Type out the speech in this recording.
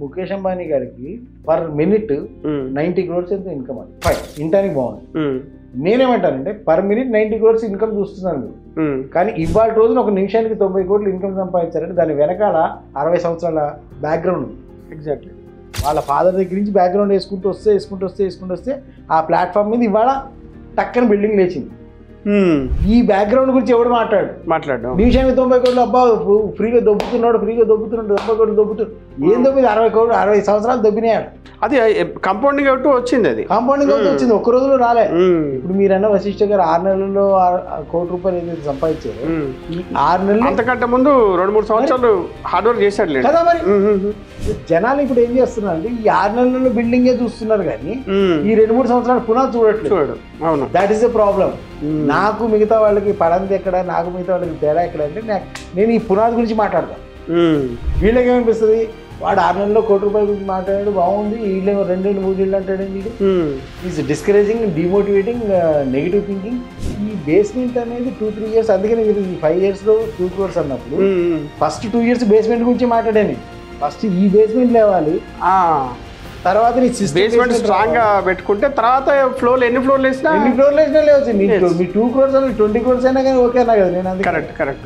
ముఖేష్ అంబానీ గారికి per minute 90 crores ఎంత income అది ఫైన్ ఇంటానికి బాగుంది. నేనేమంటానంటే పర్ మినిట్ 90 crores ఇన్కమ్ చూస్తున్నాను మీరు, కానీ ఇవాళ రోజున ఒక నిమిషానికి 90 కోట్లు ఇన్కమ్ సంపాదించారంటే దాని వెనకాల 60 సంవత్సరాల బ్యాక్గ్రౌండ్ ఉంది. ఎగ్జాక్ట్లీ. వాళ్ళ ఫాదర్ దగ్గర నుంచి బ్యాక్గ్రౌండ్ వేసుకుంటూ వస్తే ఆ ప్లాట్ఫామ్ మీద ఇవాళ టక్కన బిల్డింగ్ లేచింది. ఈ బ్యాక్గ్రౌండ్ గురించి ఎవడు మాట్లాడు నిమిషానికి 90 కోట్లు అబ్బా ఫ్రీగా దొబ్బుతున్నాడు 90 కోట్లు దొబ్బుతున్నాడు. ఏం దొబ్బింది? 60 సంవత్సరాలు దొబ్బినాడు. అది కంపౌండింగ్ అవుతూ వచ్చింది. అది కాంపౌండింగ్ అవుతూ వచ్చింది, ఒక్క రోజులో రాలే. ఇప్పుడు మీరన్న వశిష్ఠ గారు 6 నెలల్లో 1 కోటి రూపాయలు ఏదైతే సంపాదించారు, ఈ 6 నెలలు అంతకంటే ముందు 2-3 సంవత్సరాలు హార్డ్ వర్క్ చేశాడు కదా. మరి జనాలు ఇప్పుడు ఏం చేస్తున్నారు అంటే ఈ 6 నెలల్లో బిల్డింగే చూస్తున్నారు కానీ ఈ 2-3 సంవత్సరాలు పునాది చూడట్లేదు. అవును, దాట్ ఈస్ ద ప్రాబ్లం. నాకు మిగతా వాళ్ళకి పడంది ఎక్కడ, నాకు మిగతా వాళ్ళకి తేడా ఎక్కడ అంటే నేను ఈ పునాది గురించి మాట్లాడతాను. వీళ్ళకి ఏమనిపిస్తుంది, వాడు 6 నెలల్లో 1 కోటి రూపాయల గురించి మాట్లాడాడు బాగుంది, వీళ్ళేమో 2-3 ఇళ్ళు అంటాడండి. Is discouraging, demotivating, negative thinking. ఈ బేస్మెంట్ అనేది 2-3 years, అందుకని మీరు ఈ 5 yearsలో 2 crores అన్నప్పుడు ఫస్ట్ 2 years బేస్మెంట్ గురించి మాట్లాడాను. ఫస్ట్ ఈ బేస్మెంట్ లేవాలి, తర్వాత నీ బేస్మెంట్ స్ట్రాంగ్ గా పెట్టుకుంటే తర్వాత ఫ్లోర్ ఎన్ని ఫ్లోర్లు వేసినా లేవచ్చు. మీ 2 crores 20 crores అయినా కానీ ఓకే అన్నా కదా నేను. కరెక్ట్.